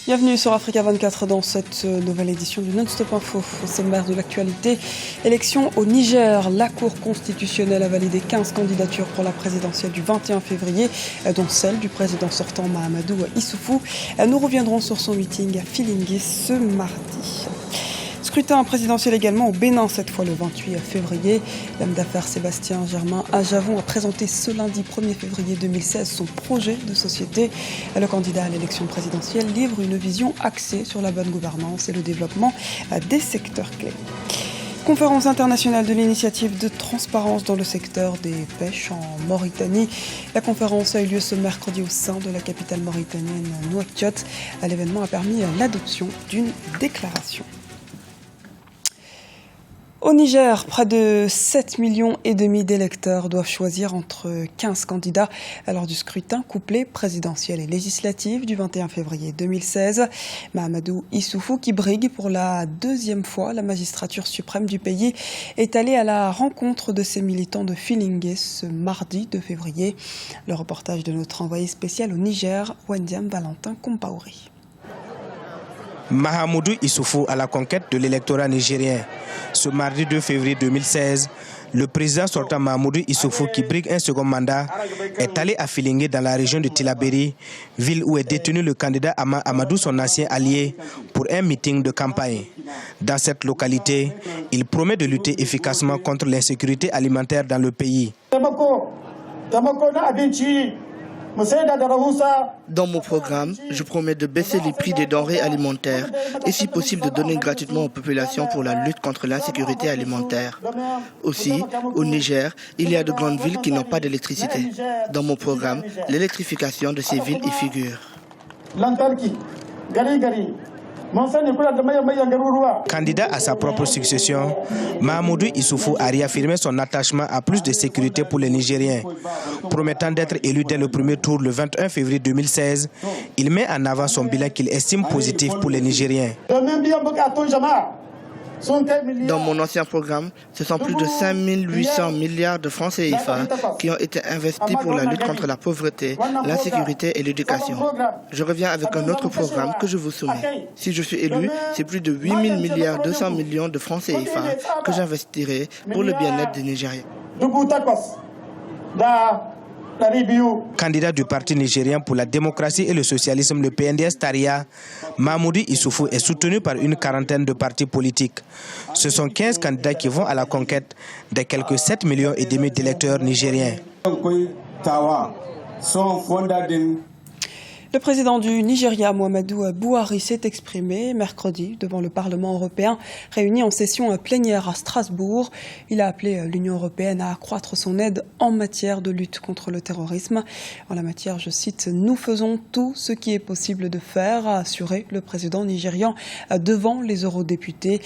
Bienvenue sur Africa 24 dans cette nouvelle édition du Non-Stop Info. Au sommaire de l'actualité, élection au Niger. La Cour constitutionnelle a validé 15 candidatures pour la présidentielle du 21 février, dont celle du président sortant Mahamadou Issoufou. Nous reviendrons sur son meeting à Filingué ce mardi. Scrutin présidentiel également au Bénin, cette fois le 28 février. L'homme d'affaires Sébastien Germain Adjavon a présenté ce lundi 1er février 2016 son projet de société. Le candidat à l'élection présidentielle livre une vision axée sur la bonne gouvernance et le développement des secteurs clés. Conférence internationale de l'initiative de transparence dans le secteur des pêches en Mauritanie. La conférence a eu lieu ce mercredi au sein de la capitale mauritanienne Nouakchott. L'événement a permis l'adoption d'une déclaration. Au Niger, près de 7,5 millions d'électeurs doivent choisir entre 15 candidats lors du scrutin couplé présidentiel et législatif du 21 février 2016. Mahamadou Issoufou, qui brigue pour la deuxième fois la magistrature suprême du pays, est allé à la rencontre de ses militants de Filingué ce mardi 2 février. Le reportage de notre envoyé spécial au Niger, Wendiam Valentin Compaoré. Mahamadou Issoufou à la conquête de l'électorat nigérien. Ce mardi 2 février 2016, le président sortant Mahamadou Issoufou, qui brigue un second mandat, est allé à Filingué dans la région de Tillabéri, ville où est détenu le candidat Ama Amadou, son ancien allié, pour un meeting de campagne. Dans cette localité, il promet de lutter efficacement contre l'insécurité alimentaire dans le pays. Dans mon programme, je promets de baisser les prix des denrées alimentaires et si possible de donner gratuitement aux populations pour la lutte contre l'insécurité alimentaire. Aussi, au Niger, il y a de grandes villes qui n'ont pas d'électricité. Dans mon programme, l'électrification de ces villes y figure. Candidat à sa propre succession, Mahamadou Issoufou a réaffirmé son attachement à plus de sécurité pour les Nigériens. Promettant d'être élu dès le premier tour le 21 février 2016, il met en avant son bilan qu'il estime positif pour les Nigériens. Dans mon ancien programme, ce sont plus de 5 800 milliards de francs CFA qui ont été investis pour la lutte contre la pauvreté, l'insécurité et l'éducation. Je reviens avec un autre programme que je vous soumets. Si je suis élu, c'est plus de 8 000 milliards 200 millions de francs CFA que j'investirai pour le bien-être des Nigériens. Candidat du Parti nigérien pour la démocratie et le socialisme, le PNDS-Taria, Mahamadou Issoufou est soutenu par une quarantaine de partis politiques. Ce sont 15 candidats qui vont à la conquête des quelques 7,5 millions d'électeurs nigériens. Le président du Nigeria, Muhammadu Buhari, s'est exprimé mercredi devant le Parlement européen, réuni en session plénière à Strasbourg. Il a appelé l'Union européenne à accroître son aide en matière de lutte contre le terrorisme. En la matière, je cite, « Nous faisons tout ce qui est possible de faire », a assuré le président nigérian devant les eurodéputés.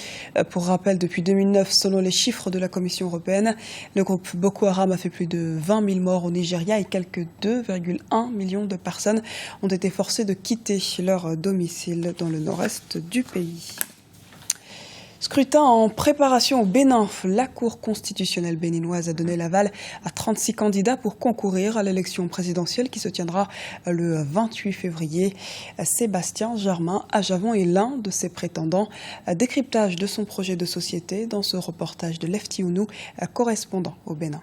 Pour rappel, depuis 2009, selon les chiffres de la Commission européenne, le groupe Boko Haram a fait plus de 20 000 morts au Nigeria et quelques 2,1 millions de personnes ont été forcés de quitter leur domicile dans le nord-est du pays. Scrutin en préparation au Bénin. La Cour constitutionnelle béninoise a donné l'aval à 36 candidats pour concourir à l'élection présidentielle qui se tiendra le 28 février. Sébastien Germain Adjavon est l'un de ces prétendants. Décryptage de son projet de société dans ce reportage de Lefty Ounou, correspondant au Bénin.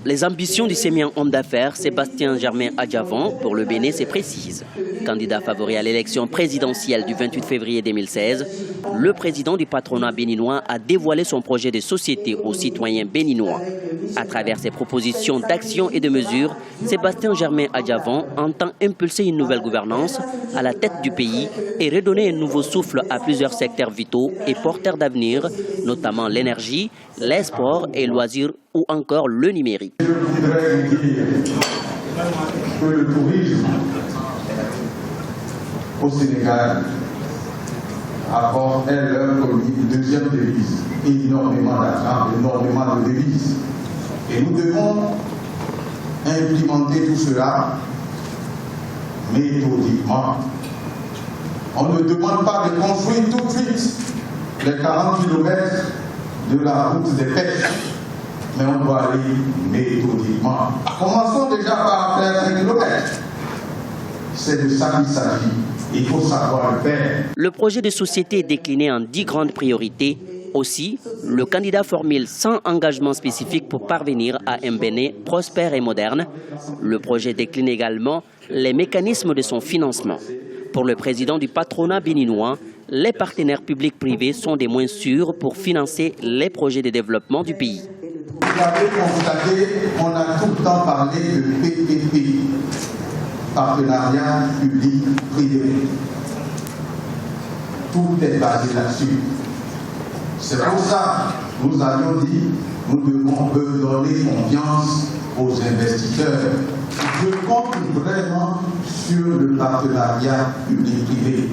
Les ambitions du sémien homme d'affaires Sébastien Germain Adjavon pour le Bénin se précisent. Candidat favori à l'élection présidentielle du 28 février 2016, le président du patronat béninois a dévoilé son projet de société aux citoyens béninois. À travers ses propositions d'actions et de mesures, Sébastien Germain Adjavon entend impulser une nouvelle gouvernance à la tête du pays et redonner un nouveau souffle à plusieurs secteurs vitaux et porteurs d'avenir, notamment l'énergie, les sports et loisirs ou encore le numérique. Je voudrais dire que le tourisme au Sénégal apporte leur deuxième devise, énormément d'argent, énormément de devises. Et nous devons implémenter tout cela méthodiquement. On ne demande pas de construire tout de suite les 40 km de la route des pêches, mais on doit aller méthodiquement. Commençons déjà par faire 5 km. c'est de ça qu'il s'agit. Il faut savoir le faire. Le projet de société est décliné en 10 grandes priorités. Aussi, le candidat formule 100 engagements spécifiques pour parvenir à un Bénin prospère et moderne. Le projet décline également les mécanismes de son financement. Pour le président du patronat béninois, les partenaires publics-privés sont des moyens sûrs pour financer les projets de développement du pays. Vous avez constaté qu'on a tout le temps parlé de PPP, partenariat public-privé. Tout est basé là-dessus. C'est pour ça que nous avions dit nous devons donner confiance aux investisseurs. Je compte vraiment sur le partenariat public-privé,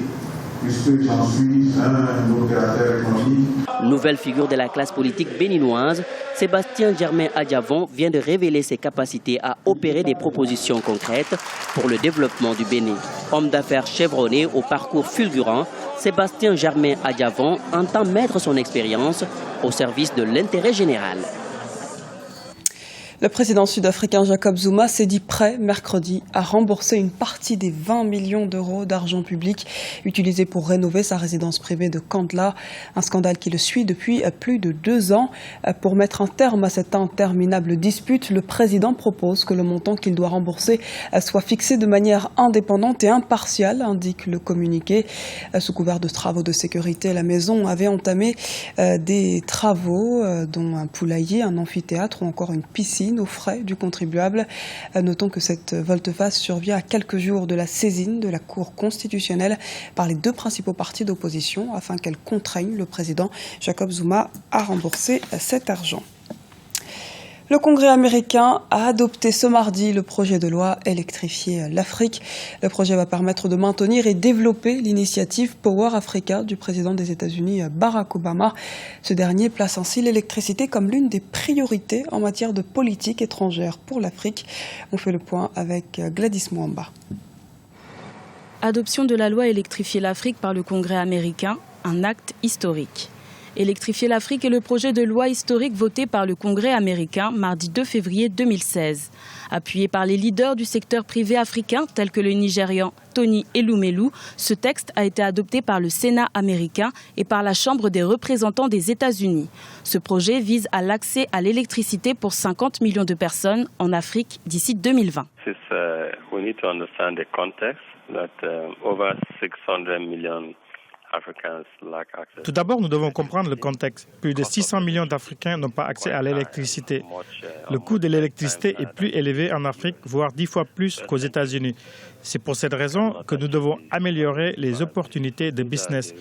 puisque j'en suis un opérateur économique. Nouvelle figure de la classe politique béninoise, Sébastien Germain Adjavon vient de révéler ses capacités à opérer des propositions concrètes pour le développement du Bénin. Homme d'affaires chevronné au parcours fulgurant, Sébastien Germain Adjavon entend mettre son expérience au service de l'intérêt général. Le président sud-africain Jacob Zuma s'est dit prêt mercredi à rembourser une partie des 20 millions d'euros d'argent public utilisés pour rénover sa résidence privée de Kandla, un scandale qui le suit depuis plus de 2 ans. Pour mettre un terme à cette interminable dispute, le président propose que le montant qu'il doit rembourser soit fixé de manière indépendante et impartiale, indique le communiqué. Sous couvert de travaux de sécurité, la maison avait entamé des travaux dont un poulailler, un amphithéâtre ou encore une piscine aux frais du contribuable. Notons que cette volte-face survient à quelques jours de la saisine de la Cour constitutionnelle par les 2 principaux partis d'opposition afin qu'elle contraigne le président Jacob Zuma à rembourser cet argent. Le Congrès américain a adopté ce mardi le projet de loi Électrifier l'Afrique. Le projet va permettre de maintenir et développer l'initiative Power Africa du président des États-Unis Barack Obama. Ce dernier place ainsi l'électricité comme l'une des priorités en matière de politique étrangère pour l'Afrique. On fait le point avec Gladys Mwamba. Adoption de la loi Électrifier l'Afrique par le Congrès américain, un acte historique. Électrifier l'Afrique est le projet de loi historique voté par le Congrès américain mardi 2 février 2016. Appuyé par les leaders du secteur privé africain tels que le Nigérian Tony Elumelu, ce texte a été adopté par le Sénat américain et par la Chambre des représentants des États-Unis. Ce projet vise à l'accès à l'électricité pour 50 millions de personnes en Afrique d'ici 2020. Tout d'abord, nous devons comprendre le contexte. Plus de 600 millions d'Africains n'ont pas accès à l'électricité. Le coût de l'électricité est plus élevé en Afrique, voire 10 fois plus qu'aux États-Unis. C'est pour cette raison que nous devons améliorer les opportunités de business.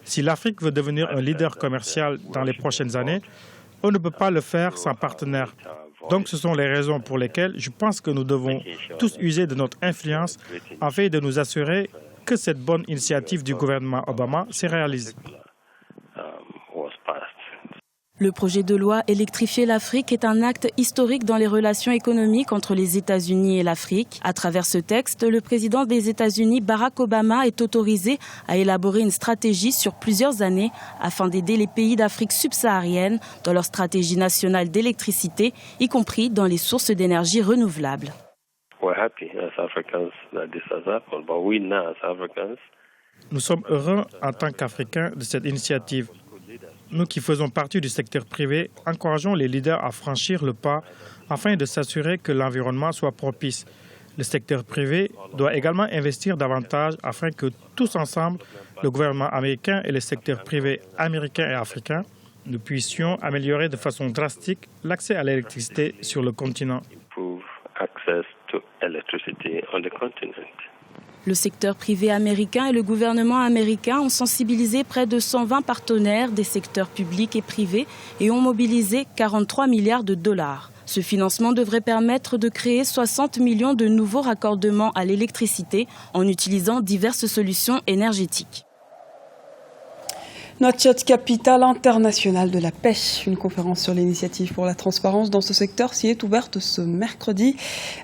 Si l'Afrique veut devenir un leader commercial dans les prochaines années, on ne peut pas le faire sans partenaires. Donc ce sont les raisons pour lesquelles je pense que nous devons tous user de notre influence afin de nous assurer que cette bonne initiative du gouvernement Obama se réalise. Le projet de loi Électrifier l'Afrique est un acte historique dans les relations économiques entre les États-Unis et l'Afrique. À travers ce texte, le président des États-Unis, Barack Obama, est autorisé à élaborer une stratégie sur plusieurs années afin d'aider les pays d'Afrique subsaharienne dans leur stratégie nationale d'électricité, y compris dans les sources d'énergie renouvelables. Nous sommes heureux en tant qu'Africains de cette initiative. Nous qui faisons partie du secteur privé, encourageons les leaders à franchir le pas afin de s'assurer que l'environnement soit propice. Le secteur privé doit également investir davantage afin que tous ensemble, le gouvernement américain et le secteur privé américain et africain, nous puissions améliorer de façon drastique l'accès à l'électricité sur le continent. Le secteur privé américain et le gouvernement américain ont sensibilisé près de 120 partenaires des secteurs publics et privés et ont mobilisé 43 milliards de dollars. Ce financement devrait permettre de créer 60 millions de nouveaux raccordements à l'électricité en utilisant diverses solutions énergétiques. Nouakchott, capitale internationale de la pêche. Une conférence sur l'initiative pour la transparence dans ce secteur s'y est ouverte ce mercredi.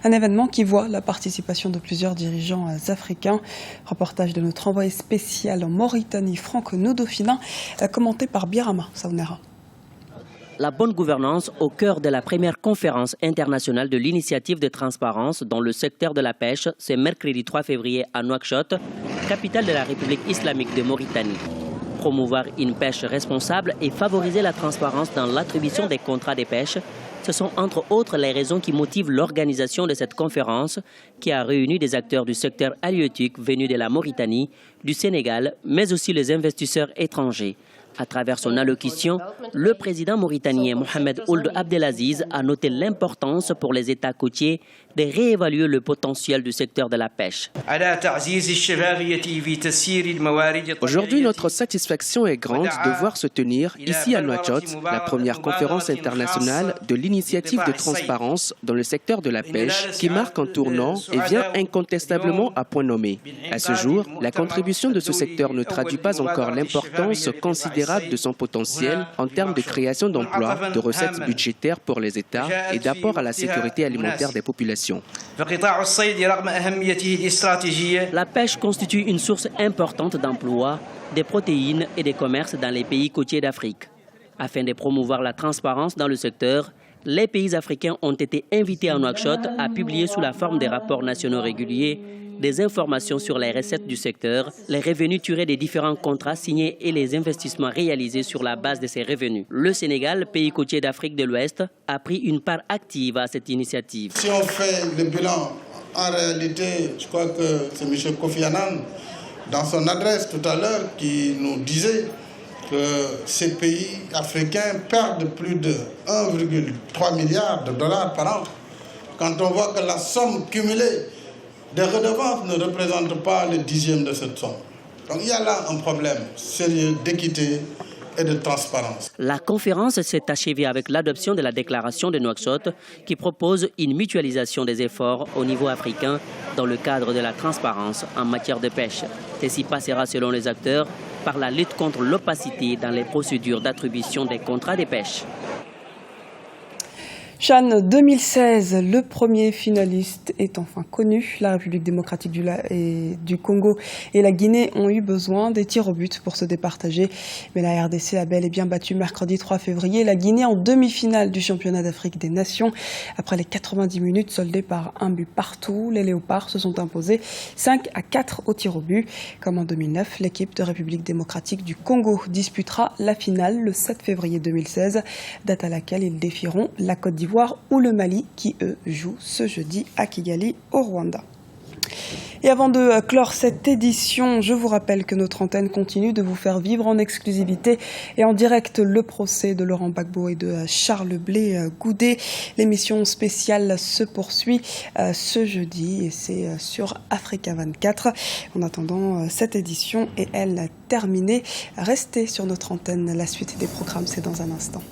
Un événement qui voit la participation de plusieurs dirigeants africains. Reportage de notre envoyé spécial en Mauritanie, Franck Nodofina, commenté par Birama Saounera. La bonne gouvernance au cœur de la première conférence internationale de l'initiative de transparence dans le secteur de la pêche, ce mercredi 3 février à Nouakchott, capitale de la République islamique de Mauritanie. Promouvoir une pêche responsable et favoriser la transparence dans l'attribution des contrats de pêche, ce sont entre autres les raisons qui motivent l'organisation de cette conférence qui a réuni des acteurs du secteur halieutique venus de la Mauritanie, du Sénégal, mais aussi les investisseurs étrangers. À travers son allocution, le président mauritanien Mohamed Ould Abdelaziz a noté l'importance pour les États côtiers de réévaluer le potentiel du secteur de la pêche. Aujourd'hui, notre satisfaction est grande de voir se tenir ici à Nouakchott la première conférence internationale de l'initiative de transparence dans le secteur de la pêche qui marque un tournant et vient incontestablement à point nommé. À ce jour, la contribution de ce secteur ne traduit pas encore l'importance considérable de son potentiel en termes de création d'emplois, de recettes budgétaires pour les États et d'apport à la sécurité alimentaire des populations. La pêche constitue une source importante d'emplois, de protéines et de commerce dans les pays côtiers d'Afrique. Afin de promouvoir la transparence dans le secteur, les pays africains ont été invités à Nouakchott à publier sous la forme des rapports nationaux réguliers des informations sur les recettes du secteur, les revenus tirés des différents contrats signés et les investissements réalisés sur la base de ces revenus. Le Sénégal, pays côtier d'Afrique de l'Ouest, a pris une part active à cette initiative. Si on fait le bilan, en réalité, je crois que c'est M. Kofi Annan, dans son adresse tout à l'heure, qui nous disait que ces pays africains perdent plus de 1,3 milliard de dollars par an. Quand on voit que la somme cumulée des redevances ne représente pas le dixième de cette somme. Donc il y a là un problème sérieux d'équité et de transparence. La conférence s'est achevée avec l'adoption de la déclaration de Nouakchott qui propose une mutualisation des efforts au niveau africain dans le cadre de la transparence en matière de pêche. Ceci passera, selon les acteurs, par la lutte contre l'opacité dans les procédures d'attribution des contrats de pêche. CHAN 2016, le premier finaliste est enfin connu. La République démocratique du Congo et la Guinée ont eu besoin des tirs au but pour se départager. Mais la RDC a bel et bien battu mercredi 3 février la Guinée en demi-finale du championnat d'Afrique des Nations. Après les 90 minutes soldées par un but partout, les Léopards se sont imposés 5-4 au tir au but. Comme en 2009, l'équipe de République démocratique du Congo disputera la finale le 7 février 2016, date à laquelle ils défieront la Côte d'Ivoire ou le Mali qui, eux, jouent ce jeudi à Kigali, au Rwanda. Et avant de clore cette édition, je vous rappelle que notre antenne continue de vous faire vivre en exclusivité et en direct le procès de Laurent Gbagbo et de Charles Blé Goudé. L'émission spéciale se poursuit ce jeudi et c'est sur Africa 24. En attendant, cette édition est elle terminée. Restez sur notre antenne, la suite des programmes c'est dans un instant.